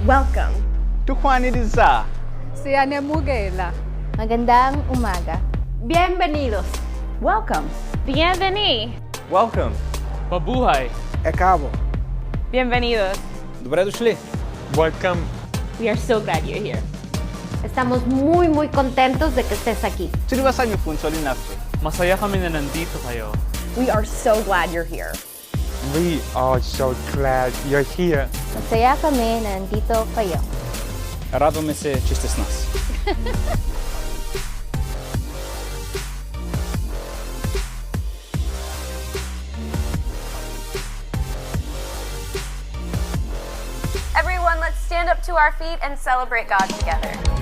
Welcome. to Juanitza. Siya Mugela. Magandang umaga. Bienvenidos. Welcome. Bienvenue. Welcome. Mabuhay. Ekabo. Bienvenidos. Добре дошли. Welcome. We are so glad you're here. Estamos muy contentos de que estés aquí. Siniwasan niyo po ang solinapso. Masaya kami na nandito kayo. We are so glad you're here. We are so glad you're here. Masaya kami na nandito kayo. Радваме се, че сте с нас. Everyone, let's stand up to our feet and celebrate God together.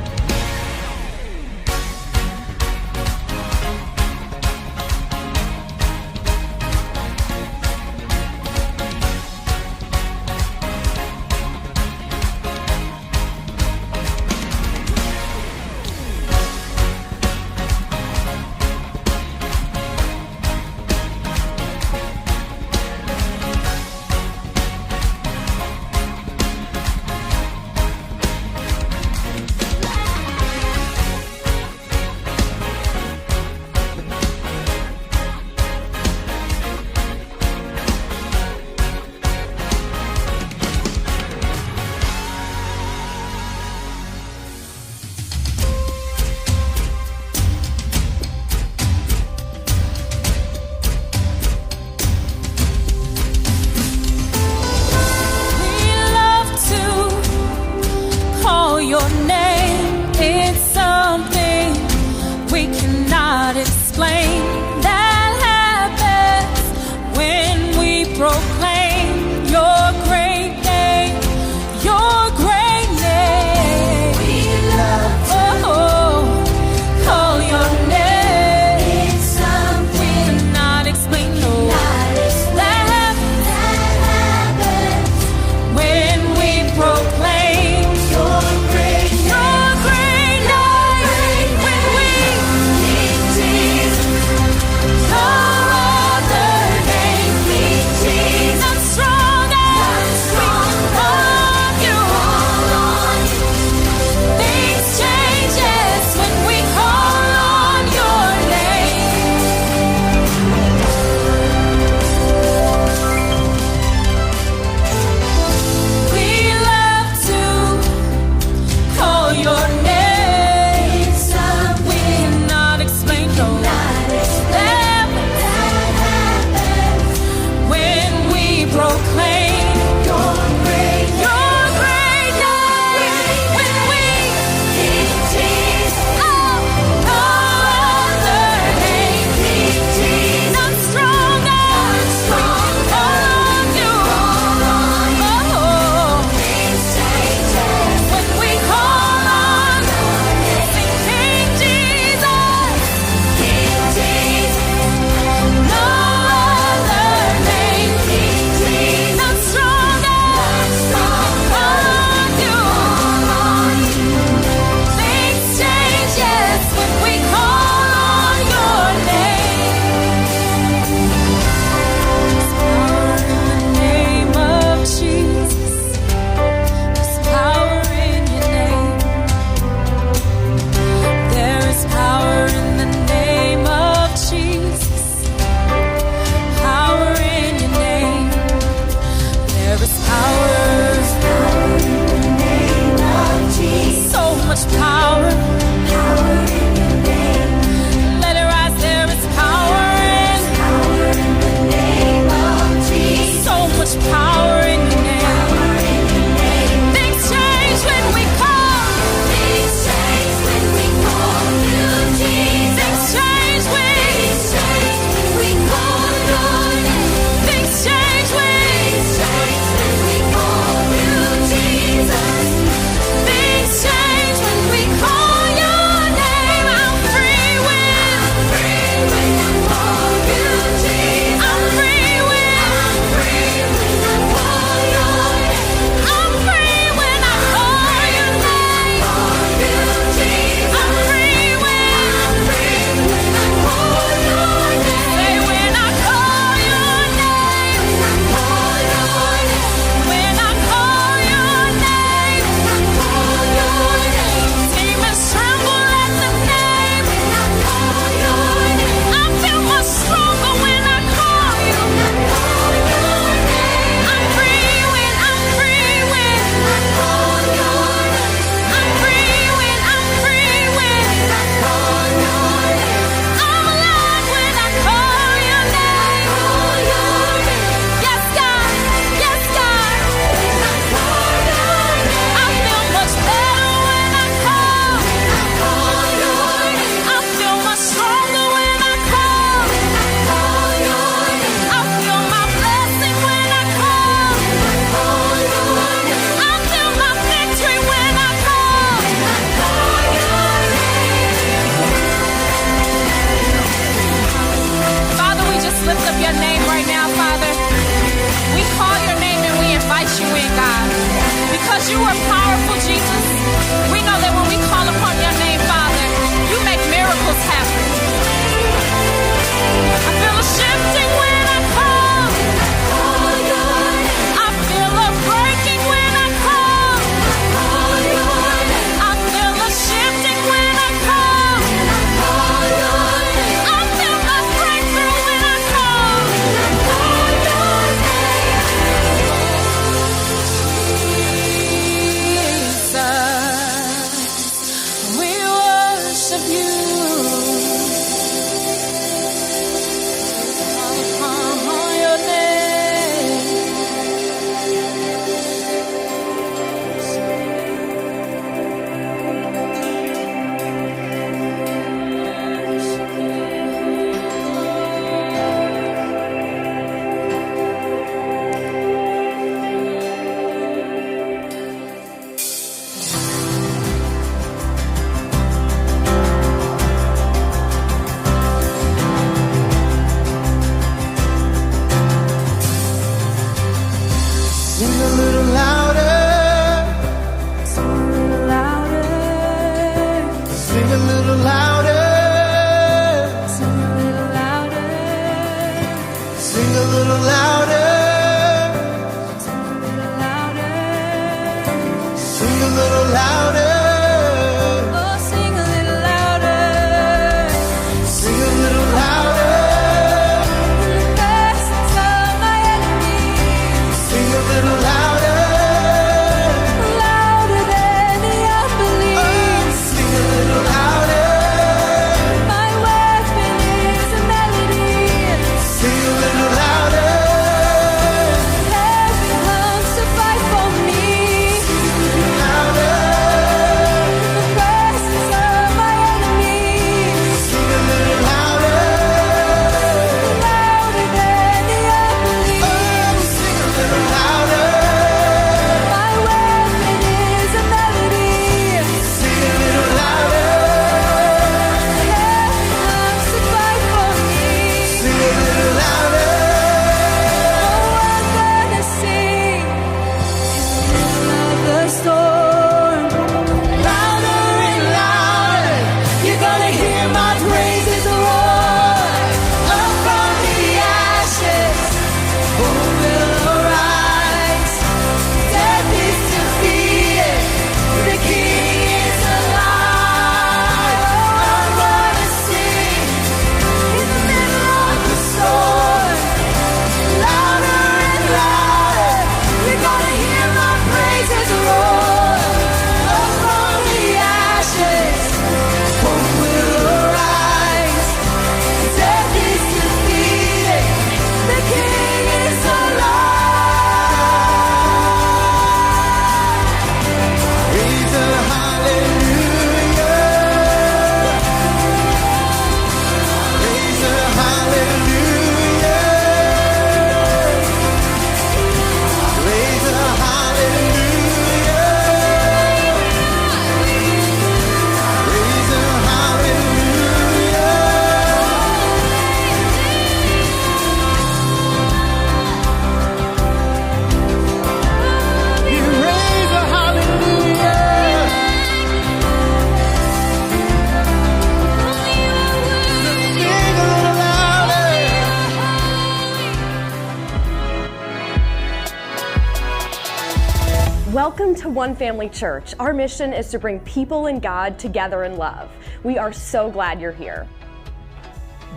Welcome to One Family Church. Our mission is to bring people and God together in love. We are so glad you're here.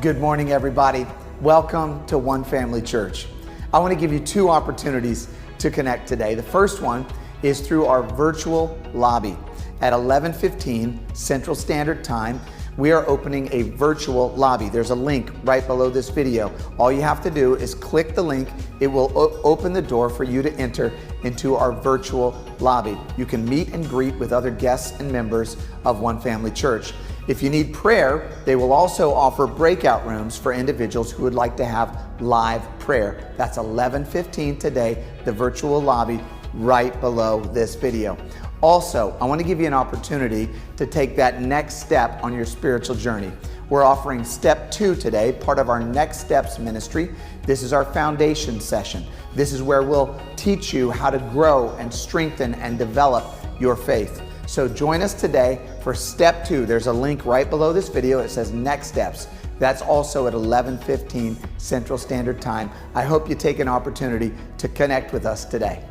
Good morning, everybody. Welcome to One Family Church. I want to give you two opportunities to connect today. The first one is through our virtual lobby. At 11:15 Central Standard Time, we are opening a virtual lobby. There's a link right below this video. All you have to do is click the link. It will open the door for you to enter into our virtual lobby. You can meet and greet with other guests and members of One Family Church. If you need prayer, they will also offer breakout rooms for individuals who would like to have live prayer. That's 11:15 today, the virtual lobby right below this video. Also, I want to give you an opportunity to take that next step on your spiritual journey. We're offering Step 2 today, part of our Next Steps ministry. This is our foundation session. This is where we'll teach you how to grow and strengthen and develop your faith. So join us today for Step 2. There's a link right below this video. It says Next Steps. That's also at 11:15 Central Standard Time. I hope you take an opportunity to connect with us today.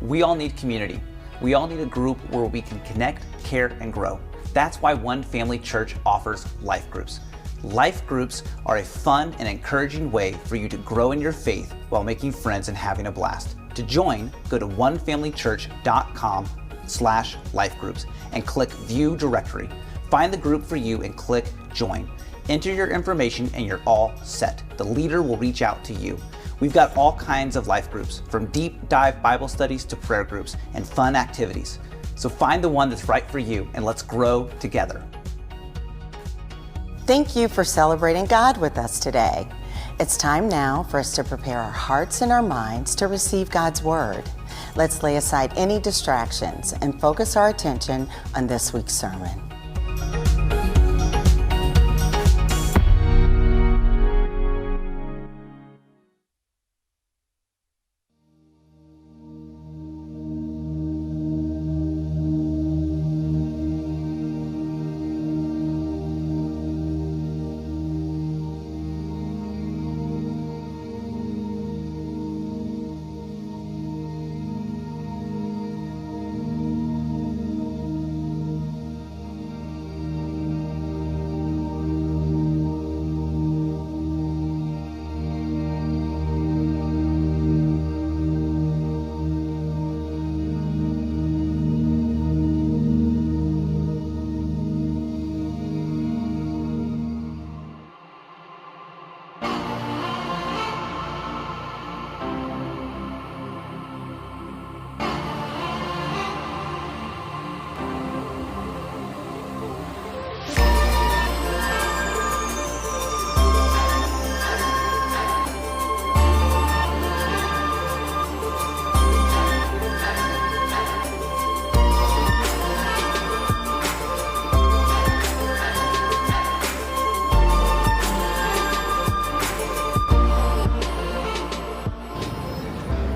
We all need community. We all need a group where we can connect, care, and grow. That's why One Family Church offers life groups. Life groups are a fun and encouraging way for you to grow in your faith while making friends and having a blast. To join, go to onefamilychurch.com/lifegroups and click View Directory. Find the group for you and click Join. Enter your information and you're all set. The leader will reach out to you. We've got all kinds of life groups, from deep dive Bible studies to prayer groups and fun activities. So find the one that's right for you and let's grow together. Thank you for celebrating God with us today. It's time now for us to prepare our hearts and our minds to receive God's Word. Let's lay aside any distractions and focus our attention on this week's sermon.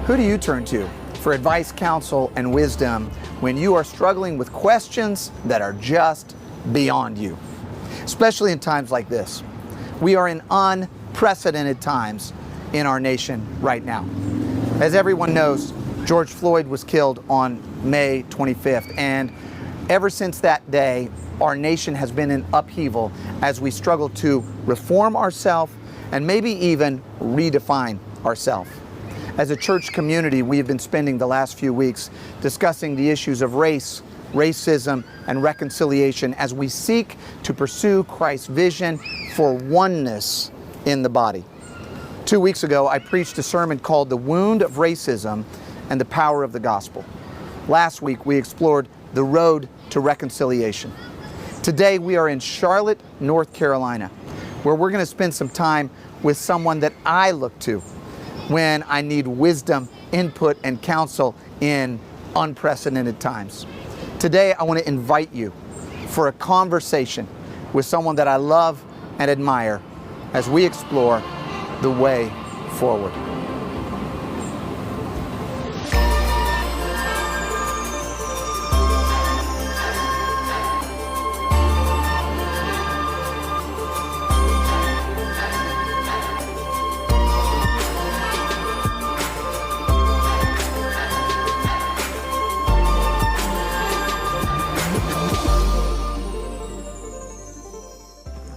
Who do you turn to for advice, counsel, and wisdom when you are struggling with questions that are just beyond you? Especially in times like this. We are in unprecedented times in our nation right now. As everyone knows, George Floyd was killed on May 25th, and ever since that day, our nation has been in upheaval as we struggle to reform ourselves and maybe even redefine ourselves. As a church community, we have been spending the last few weeks discussing the issues of race, racism, and reconciliation as we seek to pursue Christ's vision for oneness in the body. 2 weeks ago, I preached a sermon called The Wound of Racism and the Power of the Gospel. Last week, we explored the road to reconciliation. Today, we are in Charlotte, North Carolina, where we're going to spend some time with someone that I look to when I need wisdom, input, and counsel in unprecedented times. Today, I want to invite you for a conversation with someone that I love and admire as we explore the way forward.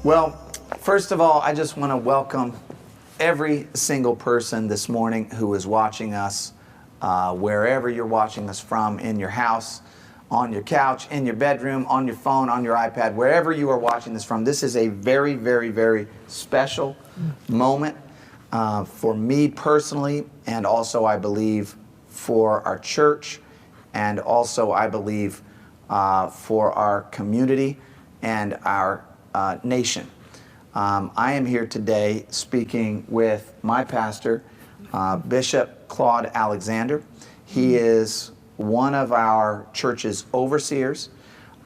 Well, first of all, I just want to welcome every single person this morning who is watching us, wherever you're watching us from, in your house, on your couch, in your bedroom, on your phone, on your iPad, wherever you are watching this from. This is a very, very, very special moment for me personally, and also I believe for our church, and also I believe for our community and our nation. I am here today speaking with my pastor, Bishop Claude Alexander. He is one of our church's overseers.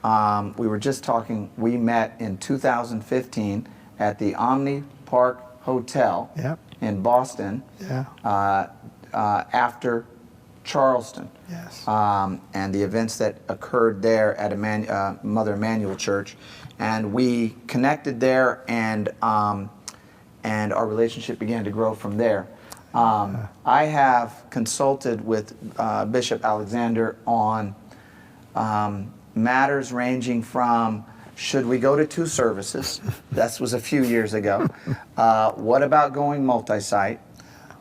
We were just talking, we met in 2015 at the Omni Park Hotel in Boston after Charleston. Yes. And the events that occurred there at Mother Emanuel Church. And we connected there, and our relationship began to grow from there. I have consulted with Bishop Alexander on matters ranging from, should we go to 2 services? That was a few years ago. What about going multi-site?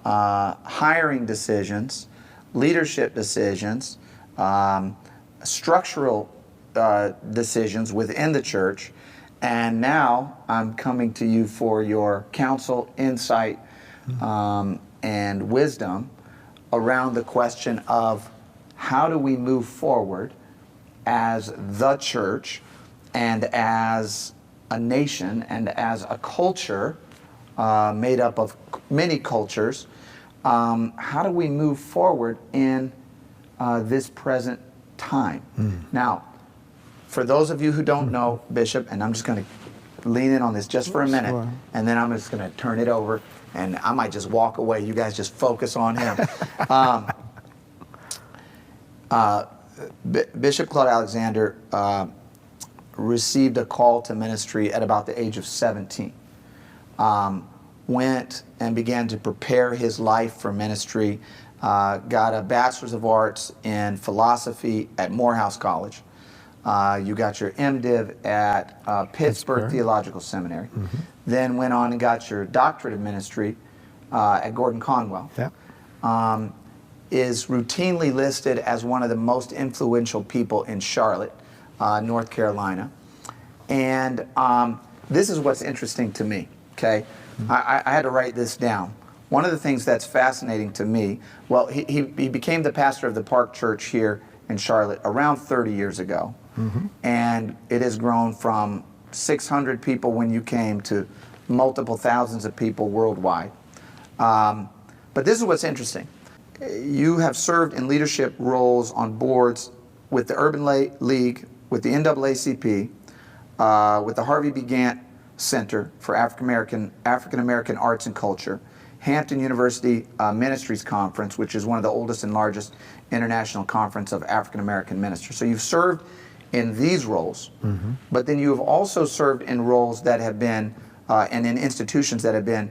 Hiring decisions, leadership decisions, structural decisions within the church. And now I'm coming to you for your counsel, insight, and wisdom around the question of how do we move forward as the church and as a nation and as a culture made up of many cultures. How do we move forward in this present time? Now, for those of you who don't know Bishop, and I'm just going to lean in on this just for a minute, and then I'm just going to turn it over, and I might just walk away. You guys just focus on him. Bishop Claude Alexander received a call to ministry at about the age of 17. Went and began to prepare his life for ministry, got a Bachelor's of Arts in Philosophy at Morehouse College. You got your MDiv at Pittsburgh Theological Seminary. Then went on and got your Doctorate of Ministry at Gordon Conwell. Is routinely listed as one of the most influential people in Charlotte, North Carolina. And this is what's interesting to me, okay? I had to write this down. One of the things that's fascinating to me, well, he became the pastor of the Park Church here in Charlotte around 30 years ago. And it has grown from 600 people when you came to multiple thousands of people worldwide. But this is what's interesting. You have served in leadership roles on boards with the Urban League, with the NAACP, with the Harvey B. Gantt Center for African American Arts and Culture, Hampton University Ministries Conference, which is one of the oldest and largest international conference of African American ministers. So you've served in these roles, but then you have also served in roles that have been, and in institutions that have been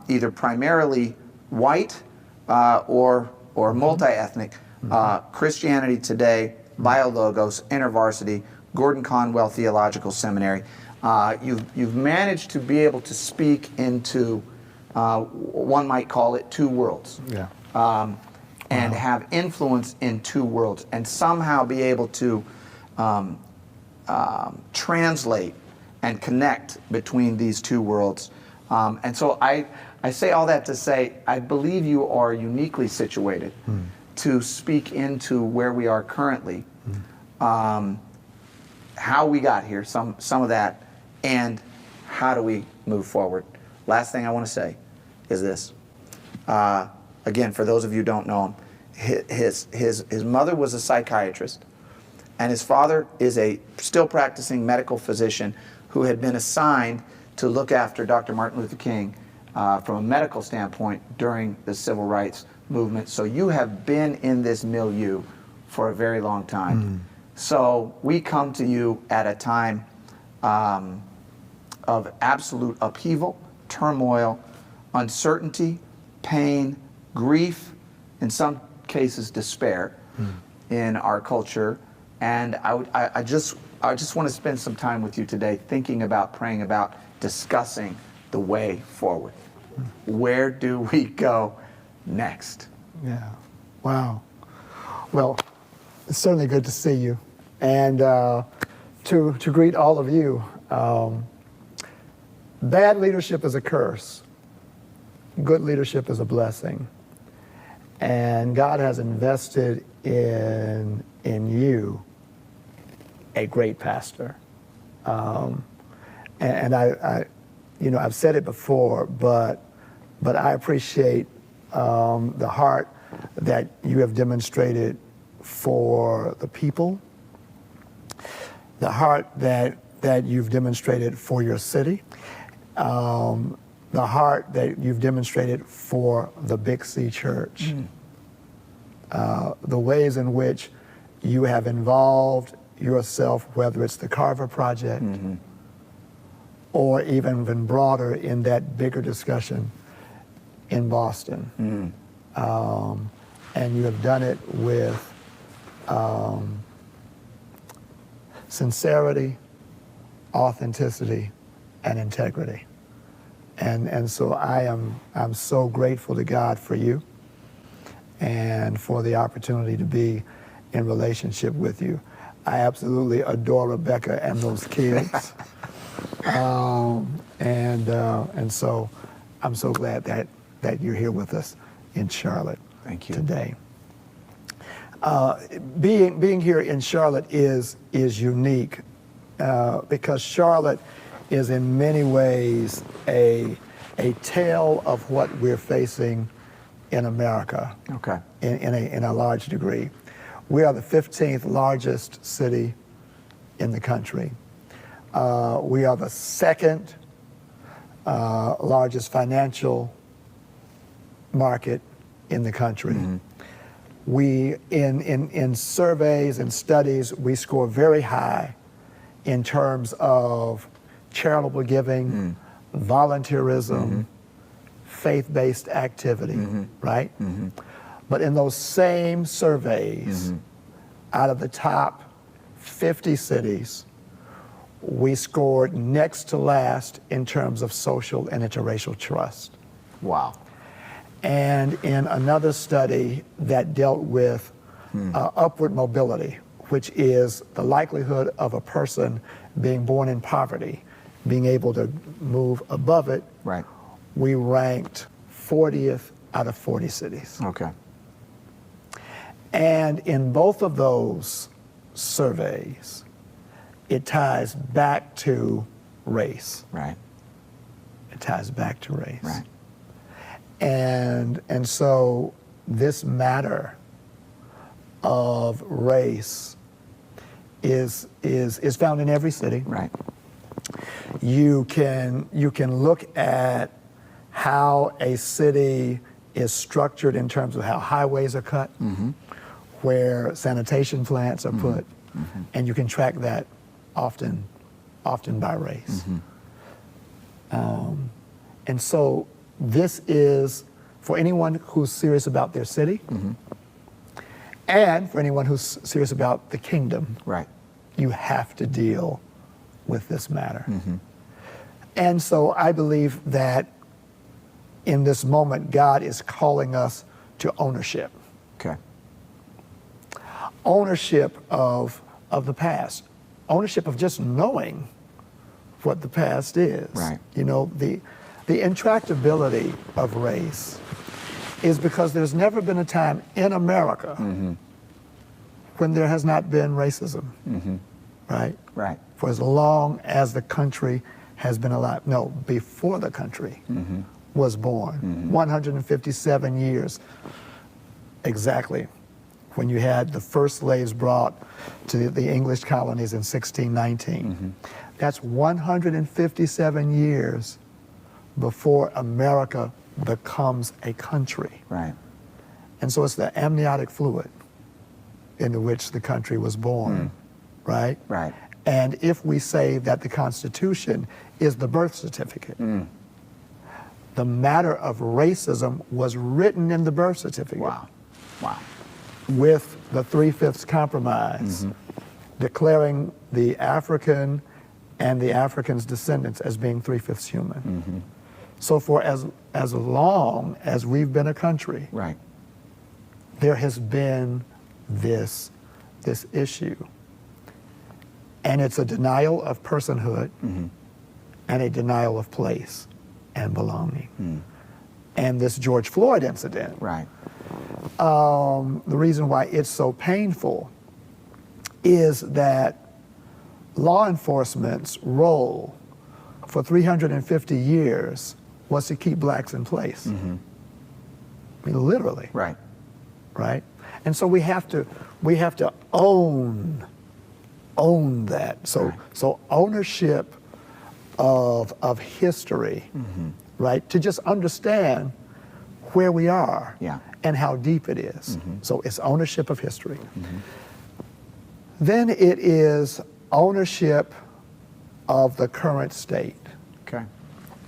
either primarily white or multi-ethnic, Christianity Today, BioLogos, InterVarsity, Gordon Conwell Theological Seminary. You've managed to be able to speak into, one might call it, 2 worlds. And have influence in 2 worlds, and somehow be able to translate and connect between these 2 worlds. And so I say all that to say, I believe you are uniquely situated to speak into where we are currently, how we got here, some of that, and how do we move forward. Last thing I want to say is this. Again, for those of you who don't know him, his mother was a psychiatrist, and his father is a still practicing medical physician who had been assigned to look after Dr. Martin Luther King from a medical standpoint during the civil rights movement. So you have been in this milieu for a very long time. So we come to you at a time of absolute upheaval, turmoil, uncertainty, pain, grief, in some cases despair in our culture. And I just I just want to spend some time with you today thinking about, praying about, discussing the way forward. Where do we go next? Yeah. Wow. Well, it's certainly good to see you. And to greet all of you. Bad leadership is a curse. Good leadership is a blessing. And God has invested in you a great pastor. And I, you know, I've said it before, but I appreciate the heart that you have demonstrated for the people, the heart that you've demonstrated for your city, the heart that you've demonstrated for the Big C Church, the ways in which you have involved yourself, whether it's the Carver Project or even broader in that bigger discussion in Boston. And you have done it with sincerity, authenticity, and integrity. And so I'm so grateful to God for you and for the opportunity to be in relationship with you. I absolutely adore Rebecca and those kids. And so I'm so glad that you're here with us in Charlotte. Thank you. Today. Being here in Charlotte is unique because Charlotte is in many ways a tale of what we're facing in America. Okay. In a large degree. We are the 15th largest city in the country. We are the second largest financial market in the country. We, in surveys and studies, we score very high in terms of charitable giving, volunteerism, faith-based activity, right? But in those same surveys, out of the top 50 cities, we scored next to last in terms of social and interracial trust. Wow. And in another study that dealt with upward mobility, which is the likelihood of a person being born in poverty, being able to move above it, right, we ranked 40th out of 40 cities. Okay. And in both of those surveys, it ties back to race. Right. It ties back to race. Right. And so this matter of race is found in every city. Right. You can look at how a city is structured in terms of how highways are cut, where sanitation plants are put, and you can track that often by race. And so this is for anyone who's serious about their city, and for anyone who's serious about the kingdom. Right. You have to deal with this matter. And so I believe that in this moment, God is calling us to ownership. Okay. Ownership of the past. Ownership of just knowing what the past is. Right. You know, the intractability of race is because there's never been a time in America when there has not been racism. Right? Right. For as long as the country has been alive. No, before the country was born. 157 years exactly when you had the first slaves brought to the English colonies in 1619. That's 157 years before America becomes a country. Right. And so it's the amniotic fluid into which the country was born, right? Right. And if we say that the Constitution is the birth certificate, the matter of racism was written in the birth certificate. Wow. Wow. With the 3/5 compromise declaring the African and the African's descendants as being 3/5 human. So for as long as we've been a country, Right. there has been this issue. And it's a denial of personhood and a denial of place and belonging. And this George Floyd incident, Right. the reason why it's so painful is that law enforcement's role for 350 years was to keep blacks in place. I mean, literally. Right. Right? And so we have to own that. So ownership of history, right? To just understand where we are and how deep it is. So it's ownership of history. Then it is ownership of the current state. Okay.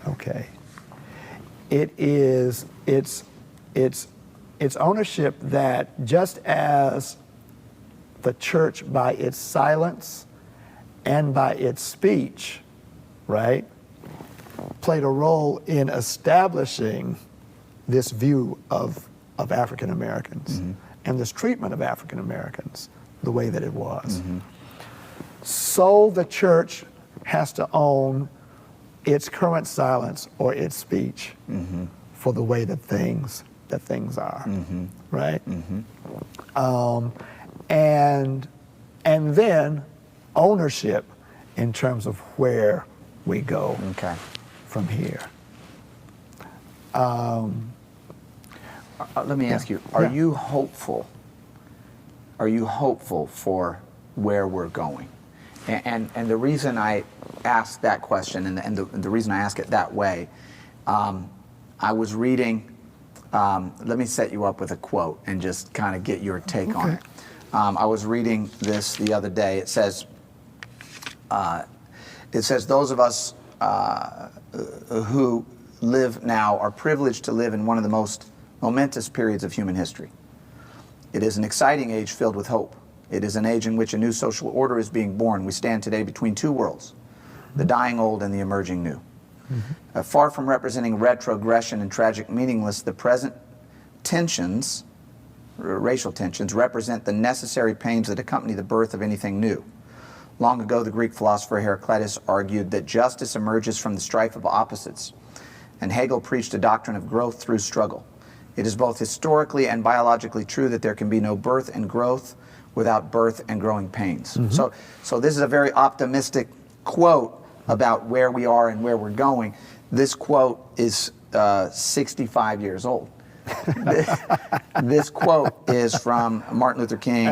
Okay. It's ownership that just as the church by its silence and by its speech, right, played a role in establishing this view of African Americans and this treatment of African Americans the way that it was. So the church has to own its current silence or its speech for the way that things are, right? And then ownership in terms of where we go from here. Let me ask you, are you hopeful? Are you hopeful for where we're going? And the reason I ask that question and the reason I ask it that way, I was reading, let me set you up with a quote and just kind of get your take on it. I was reading this the other day. It says, those of us who live now are privileged to live in one of the most momentous periods of human history. It is an exciting age filled with hope. It is an age in which a new social order is being born. We stand today between two worlds, the dying old and the emerging new. Far from representing retrogression and tragic meaningless, the present tensions, racial tensions, represent the necessary pains that accompany the birth of anything new. Long ago, the Greek philosopher Heraclitus argued that justice emerges from the strife of opposites, and Hegel preached a doctrine of growth through struggle. It is both historically and biologically true that there can be no birth and growth without birth and growing pains. So this is a very optimistic quote about where we are and where we're going. This quote is 65 years old. This quote is from Martin Luther King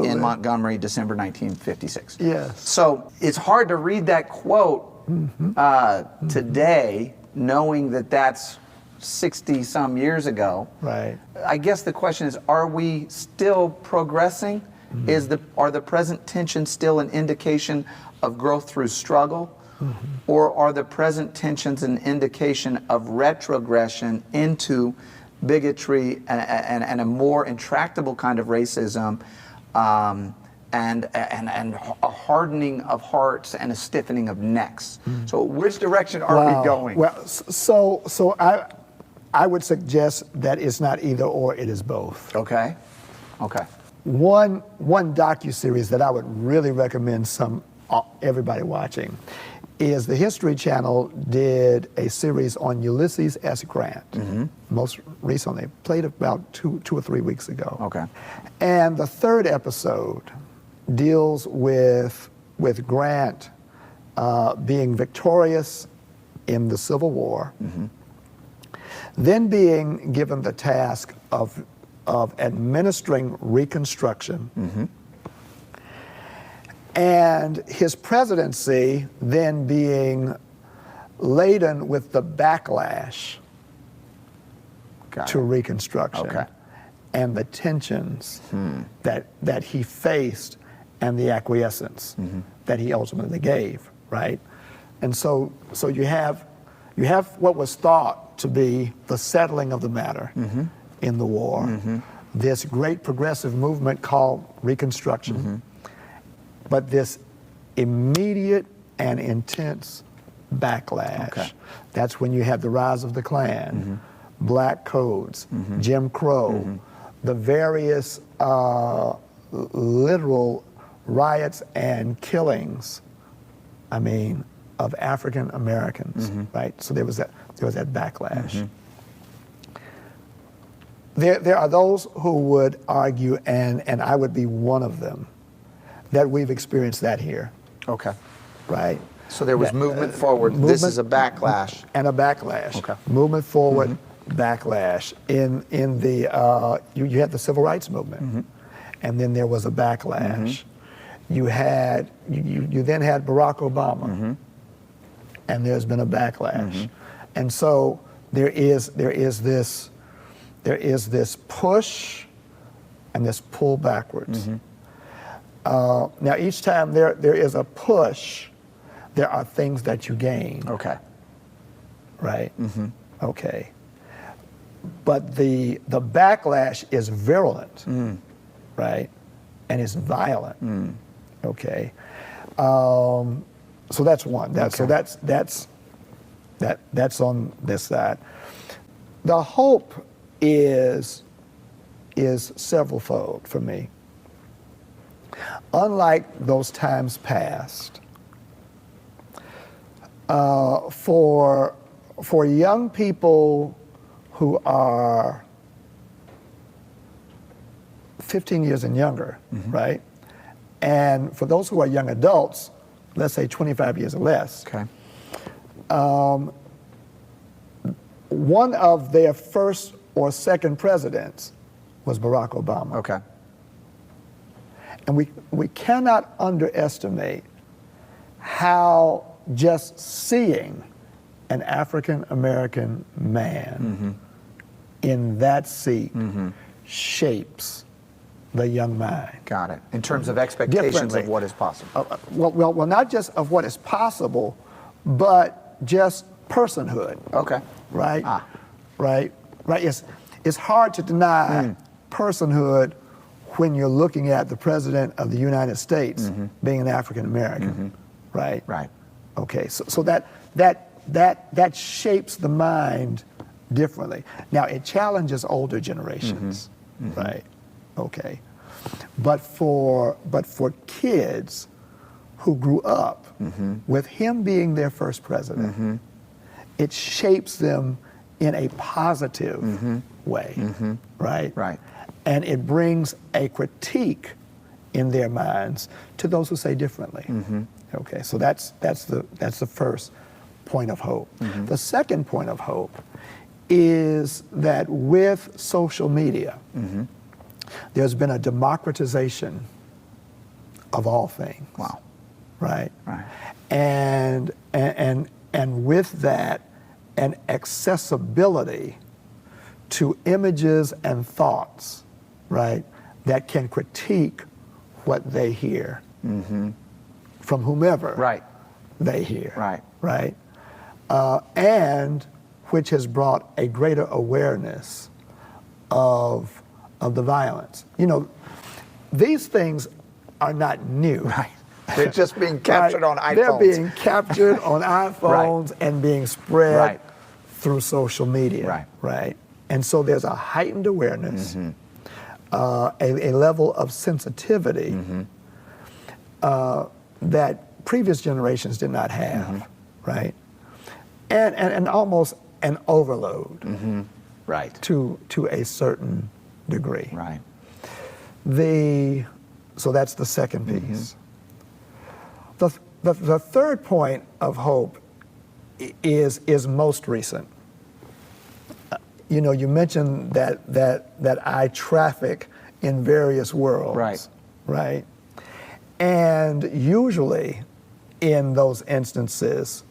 in Montgomery, December 1956. Yes. So it's hard to read that quote today, knowing that that's 60-some years ago. Right. I guess the question is, are we still progressing? Are the present tensions still an indication of growth through struggle? Or are the present tensions an indication of retrogression into bigotry and a more intractable kind of racism, and a hardening of hearts and a stiffening of necks? So which direction are we going? Well, so I would suggest that it's not either or, it is both. Okay. One docuseries that I would really recommend everybody watching is the History Channel did a series on Ulysses S. Grant. Most recently, played about two or 3 weeks ago. Okay. And the third episode deals with Grant being victorious in the Civil War, then being given the task of administering Reconstruction, and his presidency then being laden with the backlash to Reconstruction and the tensions that he faced and the acquiescence that he ultimately gave, right? And so you have what was thought to be the settling of the matter in the war, this great progressive movement called Reconstruction. but this immediate and intense backlash. Okay. That's when you had the rise of the Klan, black codes, Jim Crow, the various literal riots and killings, I mean, of African Americans, right? So there was that backlash. There are those who would argue, and I would be one of them, that we've experienced that here. Okay. Right? So there was movement forward. This is a backlash. And a backlash. Okay. Movement forward, backlash. In the you had the civil rights movement, and then there was a backlash. You had you then had Barack Obama, and there's been a backlash, and so there is this push and this pull backwards. Now each time there is a push, there are things that you gain. Okay. Right? Okay. But the backlash is virulent, right? And it's violent. Okay. So that's one. So that's on this side. The hope is severalfold for me. Unlike those times past, for young people who are 15 years and younger, right? And for those who are young adults, let's say 25 years or less, okay. One of their first or second presidents was Barack Obama. Okay. And we cannot underestimate how just seeing an African American man in that seat shapes the young mind. Got it. In terms of expectations of what is possible. Well, not just of what is possible, but just personhood. Okay. Right? Right. It's hard to deny personhood when you're looking at the President of the United States being an African American. Right? Right. Okay. So that shapes the mind differently. Now it challenges older generations. Right? Okay. But for kids who grew up with him being their first president, it shapes them in a positive way, right? Right. And it brings a critique in their minds to those who say differently. Okay, so that's the first point of hope. The second point of hope is that with social media, there's been a democratization of all things. Wow. Right. Right. And with that, an accessibility to images and thoughts, right, that can critique what they hear from whomever they hear. Right. Right. And which has brought a greater awareness of the violence. You know, these things are not new. Right. They're just being captured on iPhones. They're being captured on iPhones and being spread through social media. Right. Right. And so there's a heightened awareness, a level of sensitivity that previous generations did not have. Right. And almost an overload. Right. To a certain degree. Right. So that's the second piece. The third point of hope is most recent. You know, you mentioned that I traffic in various worlds. Right. Right. And usually in those instances,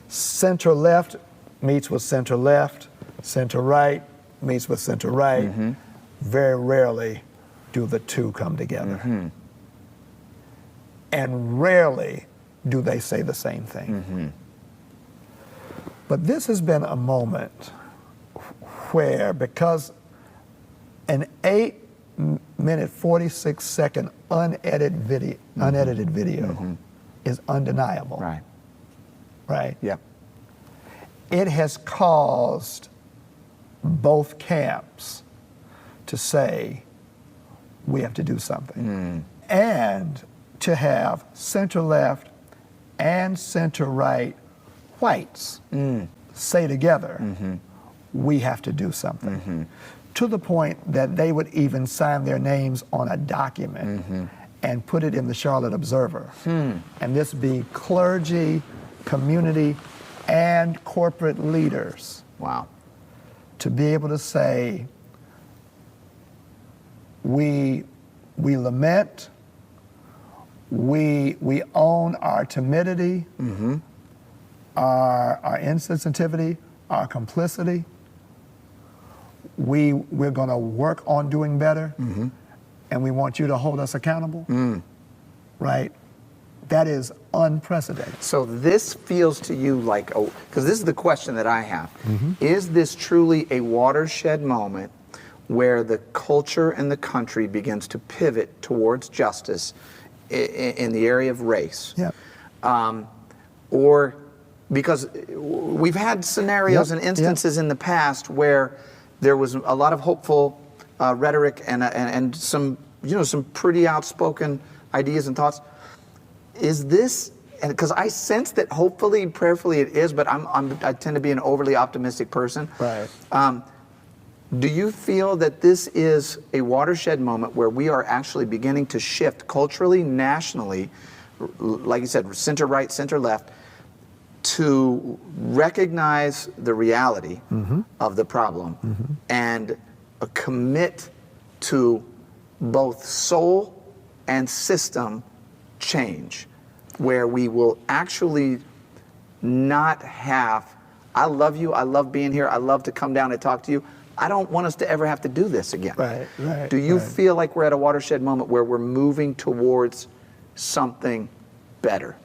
center left meets with center left, center right meets with center right. Very rarely do the two come together. And rarely do they say the same thing. But this has been a moment where, because an 8 minute 46-second unedited video is undeniable. Right. Right? Yep. It has caused both camps to say, we have to do something. And to have center-left and center-right whites say together, we have to do something. To the point that they would even sign their names on a document and put it in the Charlotte Observer. And this be clergy, community, and corporate leaders. Wow. To be able to say, we lament, we own our timidity, our insensitivity, our complicity. We're going to work on doing better, and we want you to hold us accountable. Right? That is unprecedented. So this feels to you like, because this is the question that I have. Is this truly a watershed moment where the culture and the country begins to pivot towards justice in the area of race? Yeah. Or because we've had scenarios and instances in the past where there was a lot of hopeful rhetoric and some some pretty outspoken ideas and thoughts. Is this, because I sense that hopefully, prayerfully it is, but I tend to be an overly optimistic person. Right. Do you feel that this is a watershed moment where we are actually beginning to shift culturally, nationally, like you said, center right, center left, to recognize the reality of the problem and commit to both soul and system change, where we will actually not have, I love you, I love being here, I love to come down and talk to you, I don't want us to ever have to do this again. Right, right. Do you feel like we're at a watershed moment where we're moving towards something better?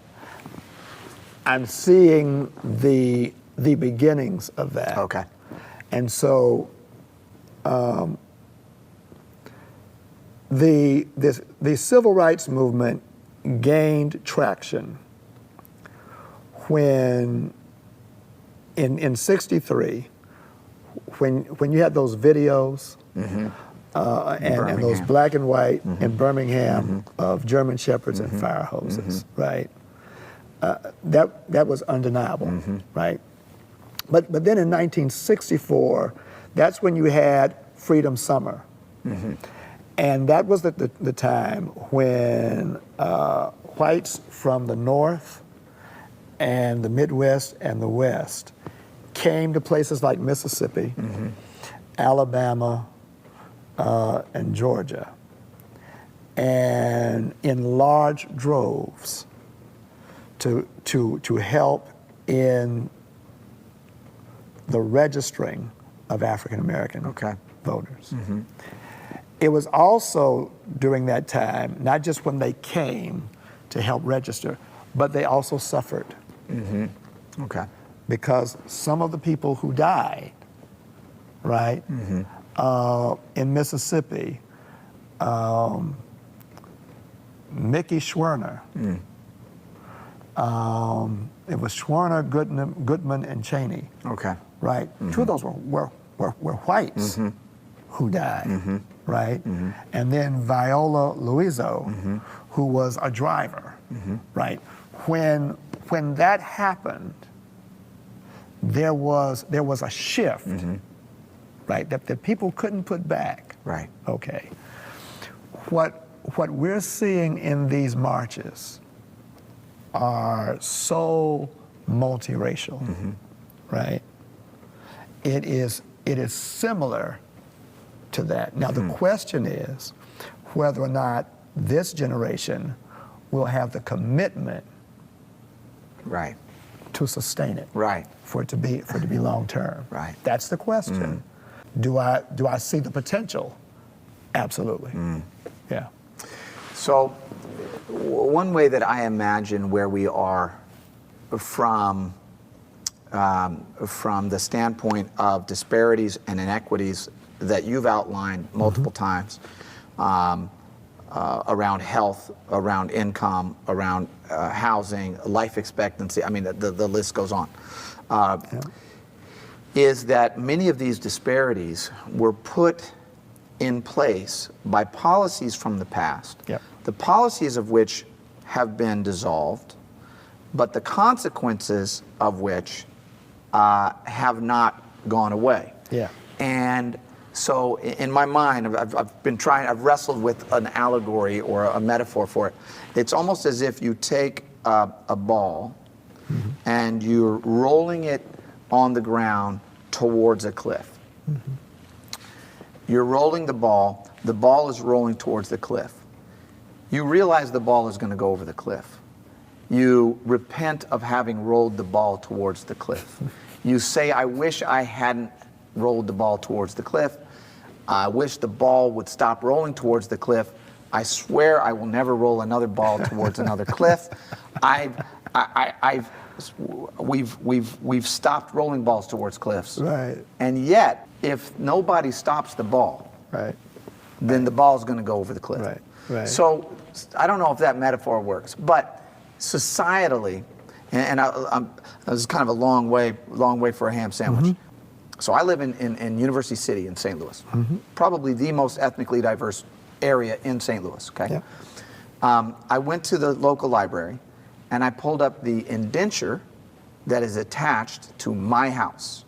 I'm seeing the beginnings of that. Okay. And so the civil rights movement gained traction when in '63, when you had those videos and those black and white in Birmingham of German shepherds and fire hoses, right? That was undeniable, right? But then in 1964, that's when you had Freedom Summer. And that was the time when whites from the North and the Midwest and the West came to places like Mississippi, Alabama, and Georgia, and in large droves to help in the registering of African American voters. It was also during that time, not just when they came to help register, but they also suffered. Okay. Because some of the people who died, right, in Mississippi, Mickey Schwerner, it was Schwerner, Goodman, and Cheney. Okay. Right? Two of those were whites who died, right? And then Viola Luiso, who was a driver, right? When that happened, there was a shift, right? That people couldn't put back. Right. Okay. What we're seeing in these marches are so multiracial, right? It is similar to that. Now the question is whether or not this generation will have the commitment, right, to sustain it, right, for it to be long term. Right. That's the question. Do I see the potential? Absolutely. Yeah. So one way that I imagine where we are from the standpoint of disparities and inequities that you've outlined multiple times, around health, around income, around housing, life expectancy. I mean, the list goes on. Is that many of these disparities were put in place by policies from the past, the policies of which have been dissolved, but the consequences of which have not gone away. And so in my mind, I've wrestled with an allegory or a metaphor for it. It's almost as if you take a ball and you're rolling it on the ground towards a cliff. You're rolling the ball is rolling towards the cliff. You realize the ball is going to go over the cliff. You repent of having rolled the ball towards the cliff. You say, I wish I hadn't rolled the ball towards the cliff. I wish the ball would stop rolling towards the cliff. I swear I will never roll another ball towards another cliff. We've stopped rolling balls towards cliffs. And yet, if nobody stops the ball, then the ball is going to go over the cliff. So I don't know if that metaphor works, but societally, and this is kind of a long way for a ham sandwich. So I live in University City in St. Louis, probably the most ethnically diverse area in St. Louis. Okay, I went to the local library, and I pulled up the indenture that is attached to my house.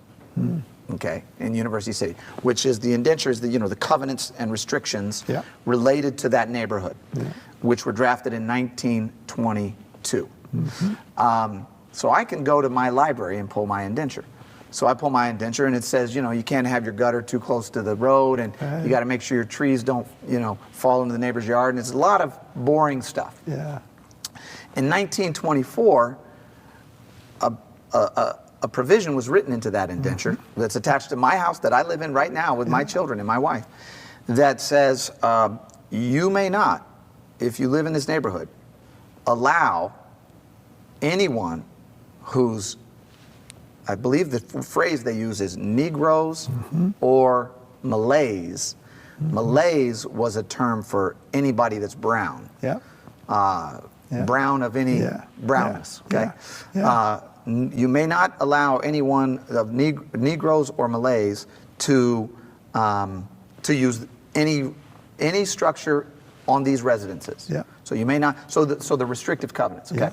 Okay, in University City, which is the indentures, the covenants and restrictions related to that neighborhood, which were drafted in 1922. So I can go to my library and pull my indenture. So I pull my indenture and it says, you can't have your gutter too close to the road, and you got to make sure your trees don't, fall into the neighbor's yard, and it's a lot of boring stuff. In 1924, a provision was written into that indenture that's attached to my house that I live in right now with my children and my wife, that says you may not, if you live in this neighborhood, allow anyone who's, I believe the phrase they use is Negroes or Malays. Malays was a term for anybody that's brown. Brown of any brownness. Okay. You may not allow anyone of Negroes or Malays to use any structure on these residences. So you may not. So the restrictive covenants. Okay.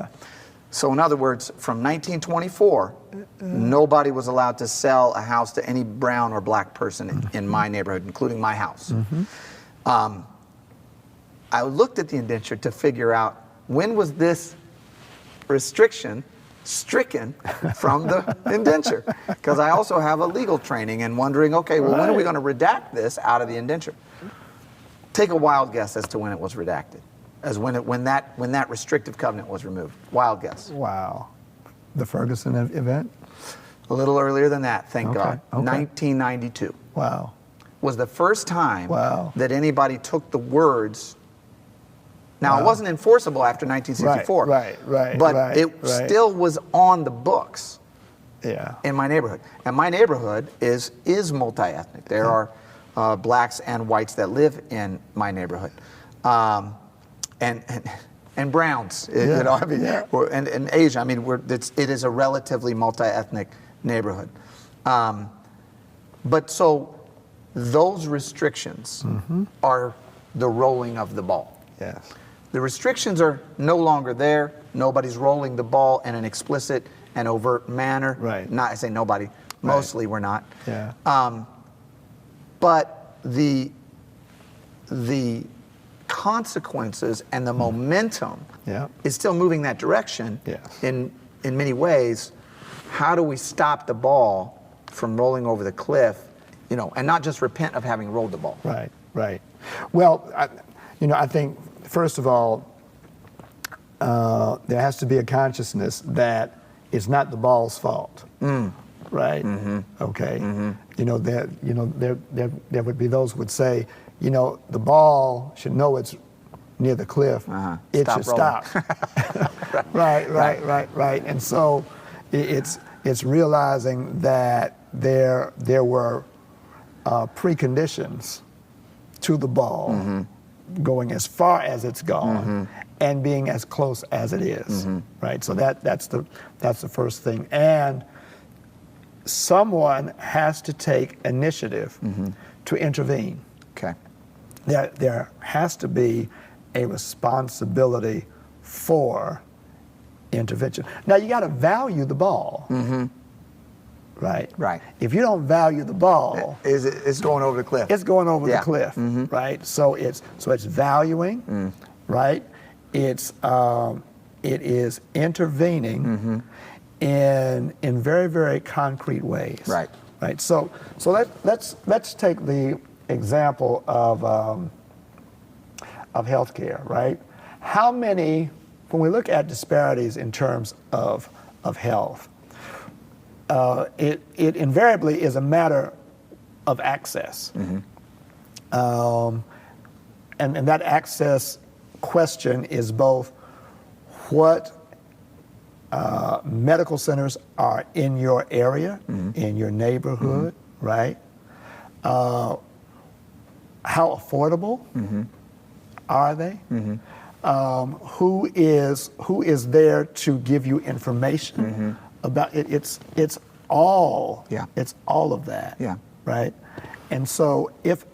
So in other words, from 1924, nobody was allowed to sell a house to any brown or black person in my neighborhood, including my house. I looked at the indenture to figure out when was this restriction stricken from the indenture, because I also have a legal training and wondering, okay, well, when are we going to redact this out of the indenture? Take a wild guess as to when it was redacted, as when that restrictive covenant was removed. Wild guess. Wow. The Ferguson event? A little earlier than that, thank God. 1992. Wow. Was the first time that anybody took the words. Now, it wasn't enforceable after 1964. But it still was on the books in my neighborhood. And my neighborhood is multi-ethnic. There are blacks and whites that live in my neighborhood. And browns, and Asia. I mean, it is a relatively multi-ethnic neighborhood. But so those restrictions are the rolling of the ball. The restrictions are no longer there. Nobody's rolling the ball in an explicit and overt manner. Not, I say nobody. Mostly we're not. But the consequences and the momentum is still moving that direction. In many ways, how do we stop the ball from rolling over the cliff? And not just repent of having rolled the ball. Well, I think, first of all, there has to be a consciousness that it's not the ball's fault, Okay. There would be those who would say, the ball should know it's near the cliff. It should stop. Right. And so it's realizing that there were preconditions to the ball going as far as it's gone and being as close as it is, right? So that's the first thing. And someone has to take initiative to intervene. Okay. There has to be a responsibility for intervention. Now you got to value the ball. Right. Right. If you don't value the ball, it's going over the cliff. It's going over the cliff, right? So it's valuing, right? It is intervening in very, very concrete ways. Right. Right. So let's take the example of healthcare, right? How many, when we look at disparities in terms of health, it invariably is a matter of access. And that access question is both what medical centers are in your area, in your neighborhood, right? How affordable are they? Who is there to give you information about it? It's all of that. Yeah. Right. And so if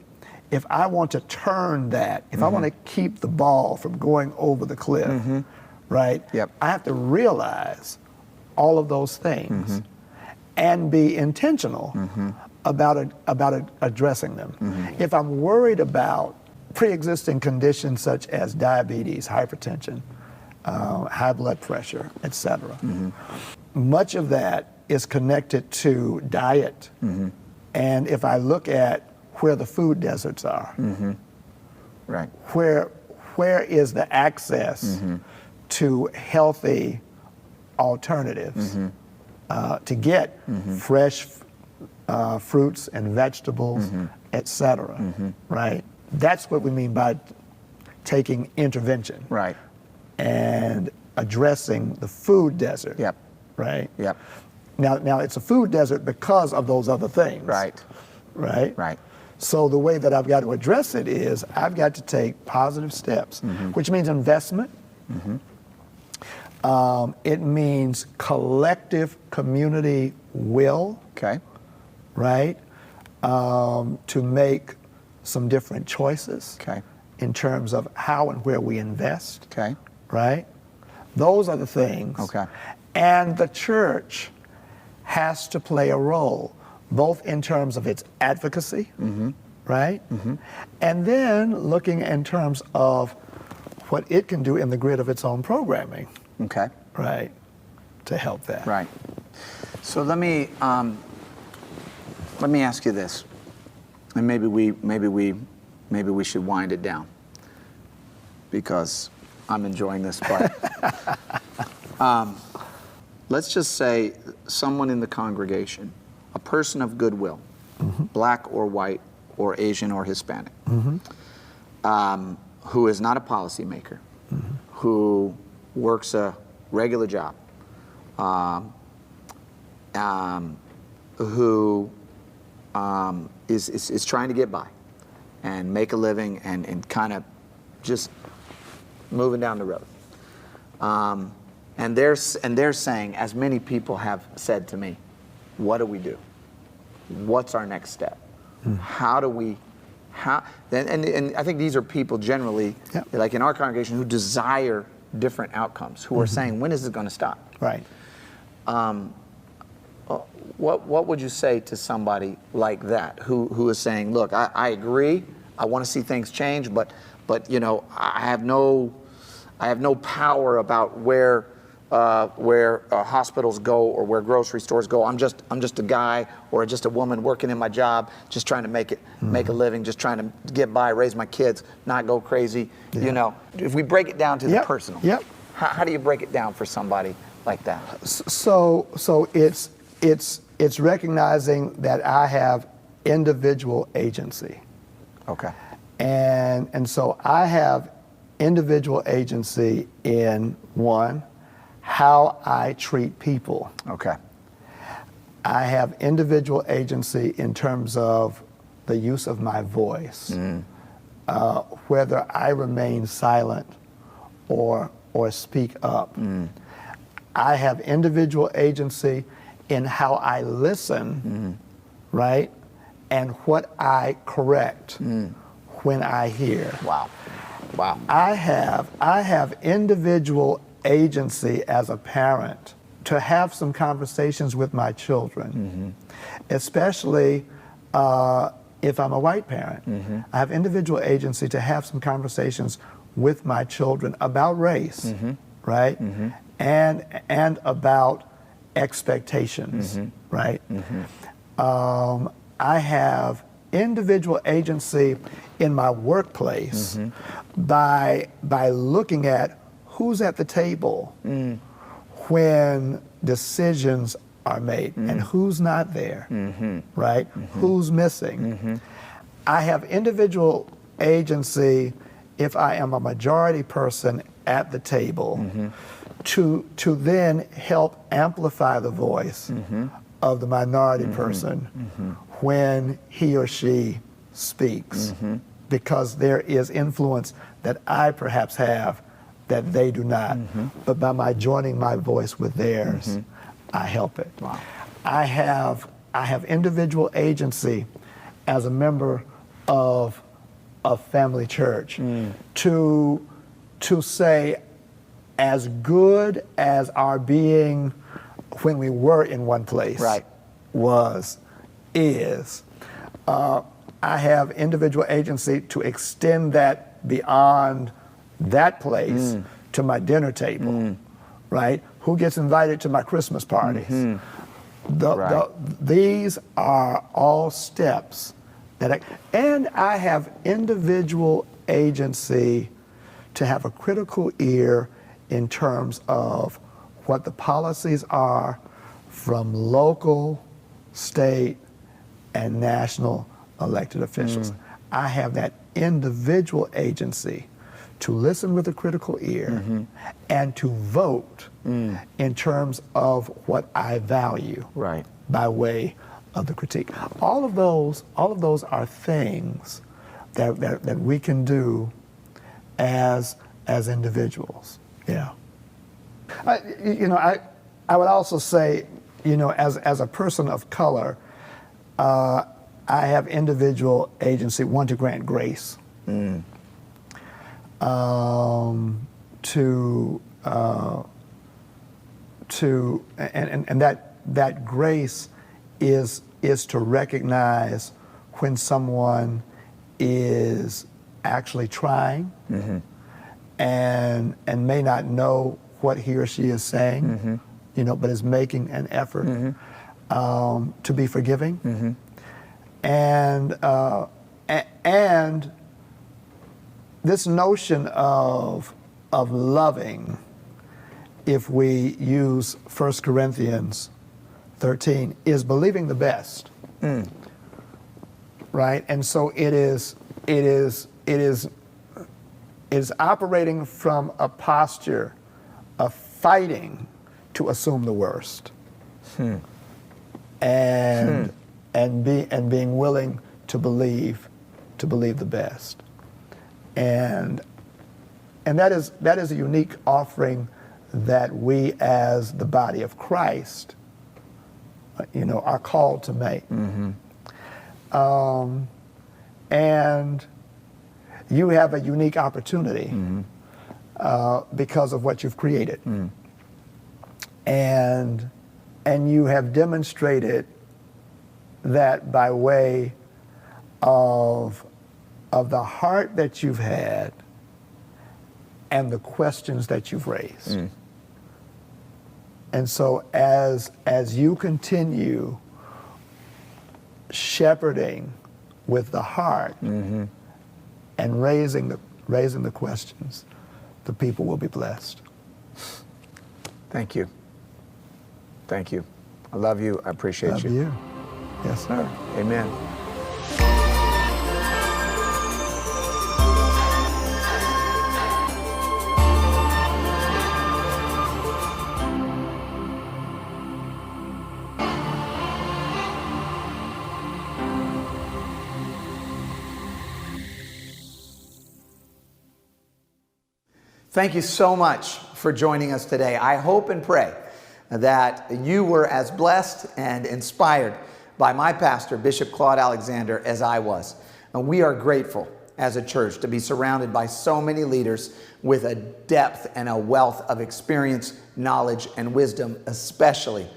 I want to turn that, if I want to keep the ball from going over the cliff, right? Yep. I have to realize all of those things and be intentional about addressing them. If I'm worried about pre-existing conditions such as diabetes, hypertension, high blood pressure, etc., much of that is connected to diet. And if I look at where the food deserts are, right, where is the access to healthy alternatives to get fresh fruits and vegetables, etc., right? That's what we mean by taking intervention, right, and addressing the food desert. Yep. Right. Yep. Now it's a food desert because of those other things. Right. Right. Right. So the way that I've got to address it is I've got to take positive steps, which means investment. It means collective community will. Okay. Right. To make some different choices. Okay. In terms of how and where we invest. Okay. Right. Those are the things. Okay. And the church has to play a role, both in terms of its advocacy, right? And then looking in terms of what it can do in the grid of its own programming. Okay. Right. To help that. Right. So let me ask you this, and maybe we should wind it down because I'm enjoying this part. Let's just say someone in the congregation, a person of goodwill, black or white or Asian or Hispanic, who is not a policymaker, who works a regular job, who is trying to get by and make a living and kind of just moving down the road. And they're saying, as many people have said to me, what do we do? What's our next step? How do we, and I think these are people generally, like in our congregation, who desire different outcomes, who are saying, when is it going to stop? Right. What would you say to somebody like that, who is saying, look, I agree, I want to see things change, but you know, I have no power about where hospitals go or where grocery stores go. I'm just a guy or just a woman working in my job, just trying to make a living, just trying to get by, raise my kids, not go crazy. You know, if we break it down to the personal, how do you break it down for somebody like that? So it's recognizing that I have individual agency. Okay. And so I have individual agency in one, how I treat people. Okay. I have individual agency in terms of the use of my voice, whether I remain silent or speak up. I have individual agency in how I listen, right, and what I correct when I hear. Wow. Wow. I have individual agency as a parent to have some conversations with my children, especially if I'm a white parent. I have individual agency to have some conversations with my children about race, right? And about expectations, right? I have individual agency in my workplace by looking at who's at the table when decisions are made and who's not there, right? Who's missing. I have individual agency if I am a majority person at the table to then help amplify the voice of the minority person when he or she speaks, because there is influence that I perhaps have that they do not, but by my joining my voice with theirs, I help it. Wow. I have individual agency as a member of family church to say, as good as our being when we were in one place is, I have individual agency to extend that beyond that place to my dinner table, right? Who gets invited to my Christmas parties? These are all steps and I have individual agency to have a critical ear in terms of what the policies are from local, state, and national elected officials. I have that individual agency to listen with a critical ear and to vote in terms of what I value by way of the critique. All of those are things that we can do as individuals. Yeah. I would also say, as a person of color, I have individual agency, one, to grant grace, and that grace is to recognize when someone is actually trying and may not know what he or she is saying, but is making an effort to be forgiving, and this notion of loving, if we use 1 Corinthians 13, is believing the best, right? And so it is operating from a posture of fighting to assume the worst, and being willing to believe the best, and that is a unique offering that we as the body of Christ, are called to make. And you have a unique opportunity because of what you've created. And you have demonstrated that by way of the heart that you've had and the questions that you've raised. And so as you continue shepherding with the heart and raising the questions, the people will be blessed. Thank you. Thank you. I love you. I appreciate Love you. Yes, sir. Amen. Thank you so much for joining us today. I hope and pray that you were as blessed and inspired by my pastor, Bishop Claude Alexander, as I was. And we are grateful as a church to be surrounded by so many leaders with a depth and a wealth of experience, knowledge, and wisdom, especially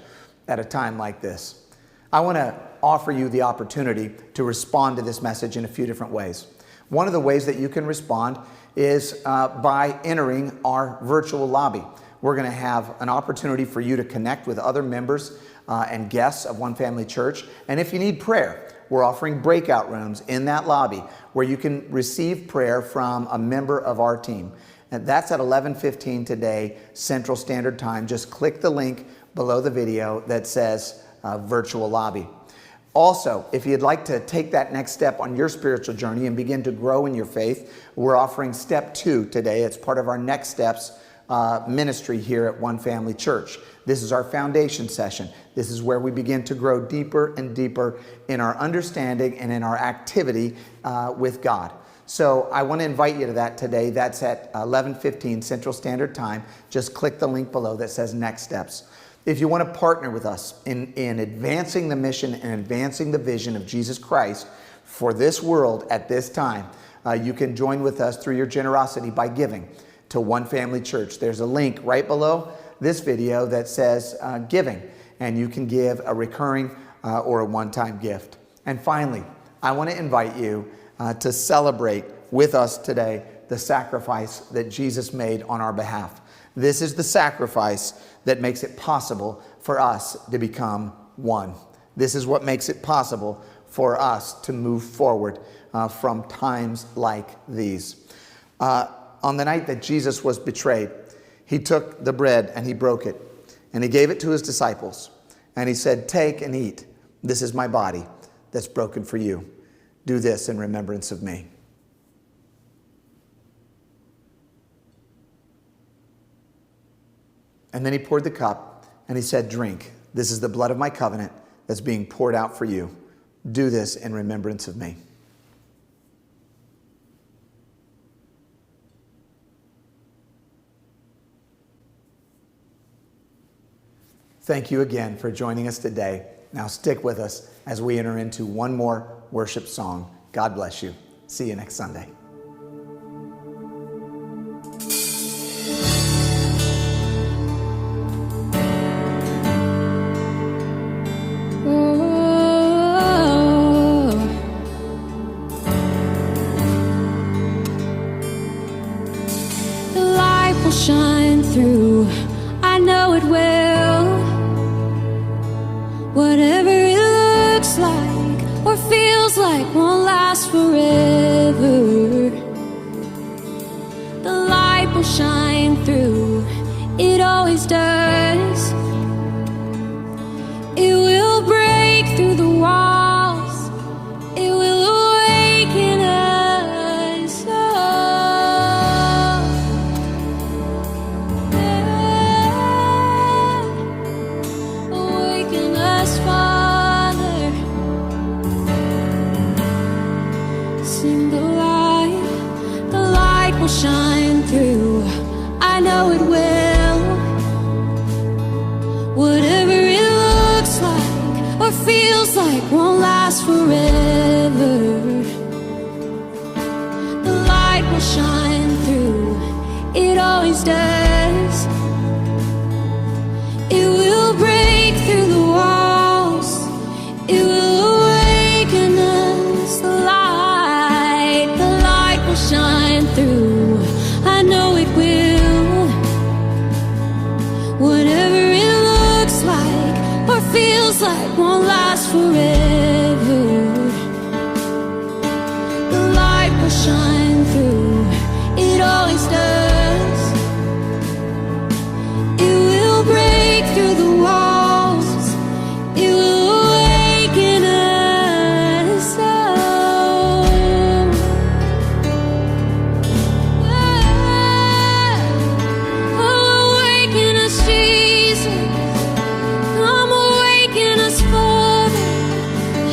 at a time like this. I want to offer you the opportunity to respond to this message in a few different ways. One of the ways that you can respond is by entering our virtual lobby. We're going to have an opportunity for you to connect with other members and guests of One Family Church. And if you need prayer, we're offering breakout rooms in that lobby where you can receive prayer from a member of our team. And that's at 11:15 today, Central Standard Time. Just click the link below the video that says virtual lobby. Also, if you'd like to take that next step on your spiritual journey and begin to grow in your faith, we're offering Step 2 today. It's part of our Next Steps ministry here at One Family Church. This is our foundation session. This is where we begin to grow deeper and deeper in our understanding and in our activity with God. So I want to invite you to that today. That's at 11:15 Central Standard Time. Just click the link below that says Next Steps. If you want to partner with us in advancing the mission and advancing the vision of Jesus Christ for this world at this time, you can join with us through your generosity by giving to One Family Church. There's a link right below this video that says giving, and you can give a recurring or a one-time gift. And finally, I want to invite you to celebrate with us today the sacrifice that Jesus made on our behalf. This is the sacrifice that makes it possible for us to become one. This is what makes it possible for us to move forward from times like these. On the night that Jesus was betrayed, he took the bread and he broke it, and he gave it to his disciples, and he said, "Take and eat. This is my body that's broken for you. Do this in remembrance of me." And then he poured the cup and he said, "Drink. This is the blood of my covenant that's being poured out for you. Do this in remembrance of me." Thank you again for joining us today. Now stick with us as we enter into one more worship song. God bless you. See you next Sunday. Shine through, I know it will. Whatever it looks like or feels like won't last forever. The light will shine through, it always does. It will break through the walls, it will awaken us. Awaken us, Father. Sing the light will shine through. I know it will. Whatever it looks like or feels like won't last forever. The light will shine through, it always does. It will break through the walls, it will awaken us. The light will shine through. I know it will. Whatever it looks like or feels like won't last forever. The light will shine through, it always does. It will break through the walls, it will awaken us. Awaken us, Jesus. Come awaken us, Father.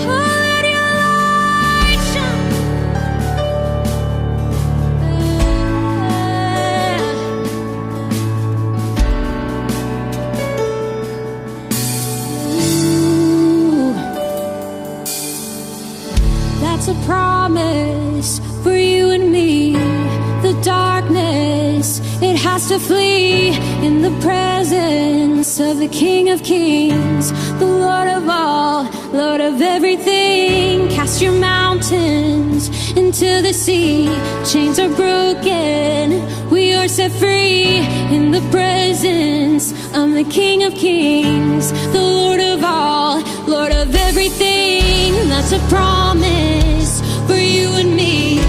Oh, let your light shine. that's a promise for you and me. The darkness, it has to flee in the presence of the King of Kings, the Lord of all, Lord of everything. Cast your mountains into the sea. Chains are broken, we are set free in the presence of the King of Kings, the Lord of all, Lord of everything. That's a promise for you and me.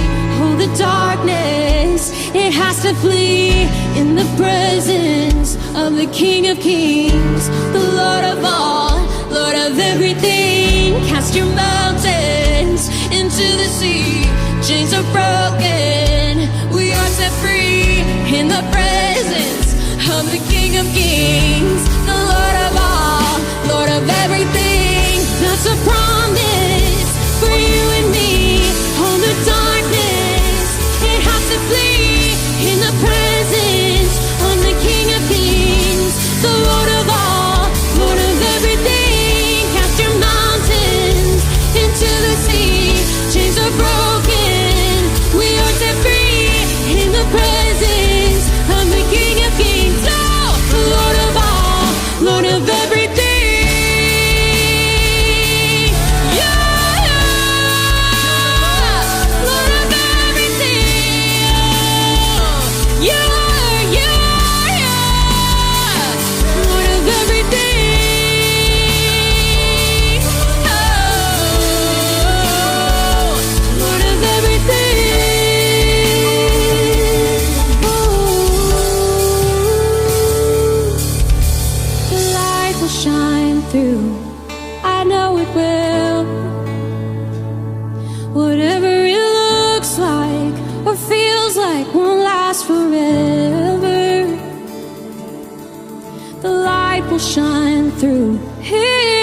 Oh, the darkness, it has to flee in the presence of the King of Kings, the Lord of all, Lord of everything. Cast your mountains into the sea. Chains are broken, we are set free in the presence of the King of Kings, the Lord of all, Lord of everything. That's a promise for you and me. Oh, the darkness, it has to flee in the presence of the King of Kings, the Lord of all, Lord of everything. Cast your mountains into the sea. Chains are broken, we are set free in the presence of the King of Kings. Oh, the Lord of all, Lord of everything. Shine through, I know it will. Whatever it looks like or feels like won't last forever. The light will shine through here.